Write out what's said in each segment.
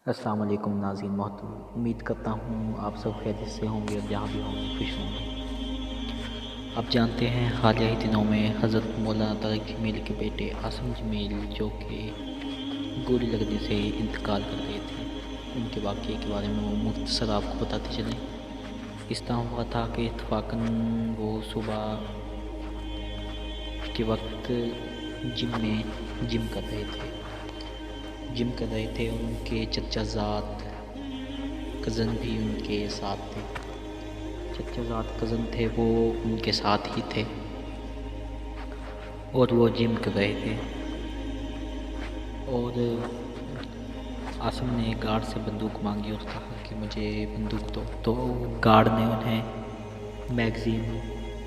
السلام علیکم ناظرین محترم، امید کرتا ہوں آپ سب خیریت سے ہوں گے اور جہاں بھی ہوں گے خوش ہوں گے۔ آپ جانتے ہیں حالیہ ہی دنوں میں حضرت مولانا طارق جمیل کے بیٹے عاصم جمیل جو کہ گولی لگنے سے انتقال کر گئے تھے، ان کے واقعے کے بارے میں وہ مختصر آپ کو بتاتے چلیں۔ اس طرح ہوا تھا کہ اتفاقاً وہ صبح کے وقت جم کر رہے تھے اور ان کے چچا زاد کزن بھی ان کے ساتھ تھے۔ چچا زاد کزن تھے، وہ ان کے ساتھ ہی تھے اور وہ جم کر رہے تھے، اور عاصم نے گارڈ سے بندوق مانگی اور کہا کہ مجھے بندوق دو، تو گارڈ نے انہیں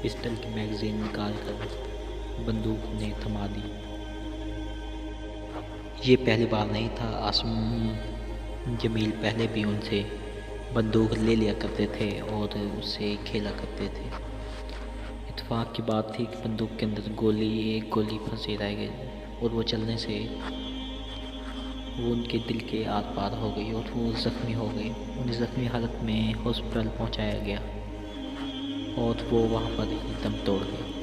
پسٹل کی میگزین نکال کر بندوق انہیں تھما دی۔ یہ پہلی بار نہیں تھا، عاصم جمیل پہلے بھی ان سے بندوق لے لیا کرتے تھے اور اس سے کھیلا کرتے تھے۔ اتفاق کی بات تھی کہ بندوق کے اندر ایک گولی پھنسی رہ گئی اور وہ چلنے سے وہ ان کے دل کے آر پار ہو گئی اور وہ زخمی ہو گئے۔ انہیں زخمی حالت میں ہاسپٹل پہنچایا گیا اور وہ وہاں پر ہی دم توڑ گئے۔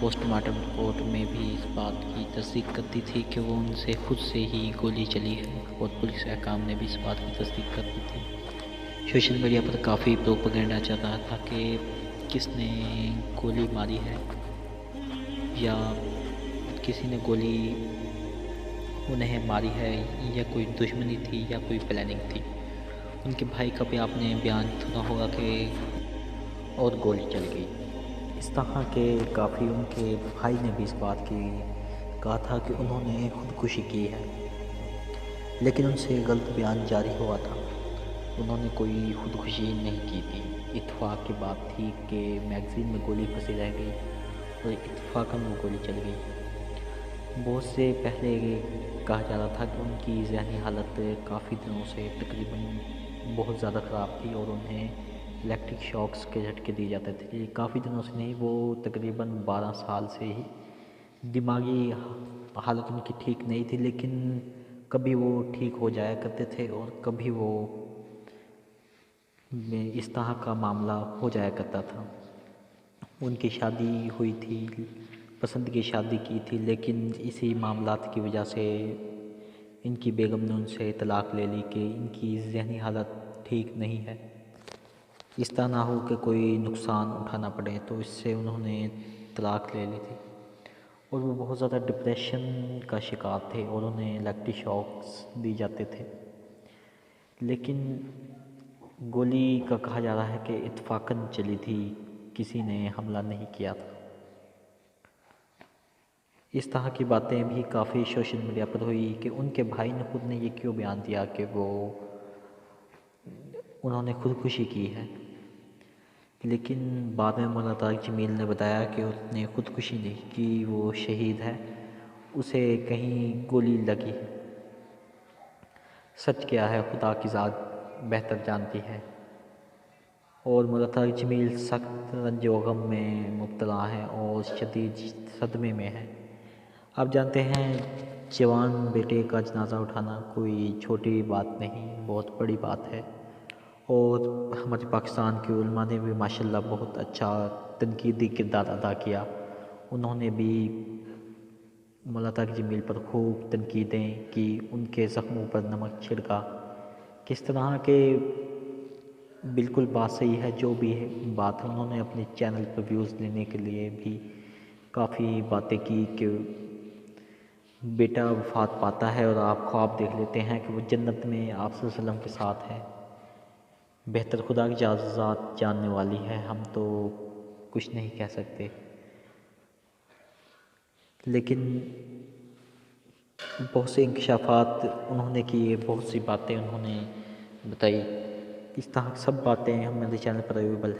پوسٹ مارٹم رپورٹ میں بھی اس بات کی تصدیق کرتی تھی کہ وہ ان سے خود سے ہی گولی چلی ہے، اور پولیس حکام نے بھی اس بات کی تصدیق کر دی تھی۔ سوشل میڈیا پر کافی پروپیگنڈا چل رہا تھا کہ کس نے گولی ماری ہے، یا کسی نے گولی انہیں ماری ہے، یا کوئی دشمنی تھی یا کوئی پلاننگ تھی۔ ان کے بھائی کا بھی آپ نے بیان سنا ہوگا کہ اور گولی چل گئی۔ اس طرح کے کافی ان کے بھائی نے بھی اس بات کی کہا تھا کہ انہوں نے خودکشی کی ہے، لیکن ان سے غلط بیان جاری ہوا تھا۔ انہوں نے کوئی خودکشی نہیں کی تھی۔ اتفاق کی بات تھی کہ میگزین میں گولی پھنسی رہ گئی اور اتفاقاً وہ گولی چل گئی۔ بہت سے پہلے کہا جا رہا تھا کہ ان کی ذہنی حالت کافی دنوں سے تقریباً بہت زیادہ خراب تھی اور انہیں الیکٹرک شاکس کے جھٹکے دیے جاتے تھے۔ کافی دنوں سے نہیں، وہ تقریباً 12 سال سے ہی دماغی حالت ان کی ٹھیک نہیں تھی، لیکن کبھی وہ ٹھیک ہو جایا کرتے تھے اور کبھی وہ اس طرح کا معاملہ ہو جایا کرتا تھا۔ ان کی شادی ہوئی تھی، پسند کی شادی کی تھی، لیکن اسی معاملات کی وجہ سے ان کی بیگم نے ان سے طلاق لے لی کہ ان کی ذہنی حالت ٹھیک نہیں ہے، اس طرح نہ ہو کہ کوئی نقصان اٹھانا پڑے، تو اس سے انہوں نے طلاق لے لی تھی۔ اور وہ بہت زیادہ ڈپریشن کا شکار تھے اور انہیں الیکٹرک شاکس دی جاتے تھے، لیکن گولی کا کہا جا رہا ہے کہ اتفاقاً چلی تھی، کسی نے حملہ نہیں کیا تھا۔ اس طرح کی باتیں بھی کافی سوشل میڈیا پر ہوئی کہ ان کے بھائی نے خود نے یہ کیوں بیان دیا کہ انہوں نے خودکشی کی ہے، لیکن بعد میں مولانا طارق جمیل نے بتایا کہ اس نے خودکشی نہیں کی، وہ شہید ہے، اسے کہیں گولی لگی۔ سچ کیا ہے خدا کی ذات بہتر جانتی ہے، اور مولانا طارق جمیل سخت رنج و غم میں مبتلا ہیں اور شدید صدمے میں ہیں۔ آپ جانتے ہیں جوان بیٹے کا جنازہ اٹھانا کوئی چھوٹی بات نہیں، بہت بڑی بات ہے، اور ہمارے پاکستان کے علماء نے بھی ماشاءاللہ بہت اچھا تنقیدی کردار ادا کیا۔ انہوں نے بھی مولانا طارق جمیل پر خوب تنقیدیں کی، ان کے زخموں پر نمک چھڑکا، کس طرح کہ بالکل بات صحیح ہے، جو بھی ہے بات ہے، انہوں نے اپنے چینل پر ویوز لینے کے لیے بھی کافی باتیں کی کہ بیٹا وفات پاتا ہے اور آپ خواب دیکھ لیتے ہیں کہ وہ جنت میں آپ صلی اللہ علیہ وسلم کے ساتھ ہے، بہتر خدا کی ذات جاننے والی ہے، ہم تو کچھ نہیں کہہ سکتے۔ لیکن بہت سے انکشافات انہوں نے کیے، بہت سی باتیں انہوں نے بتائی، اس طرح سب باتیں ہمارے چینل پر اویلیبل ہیں۔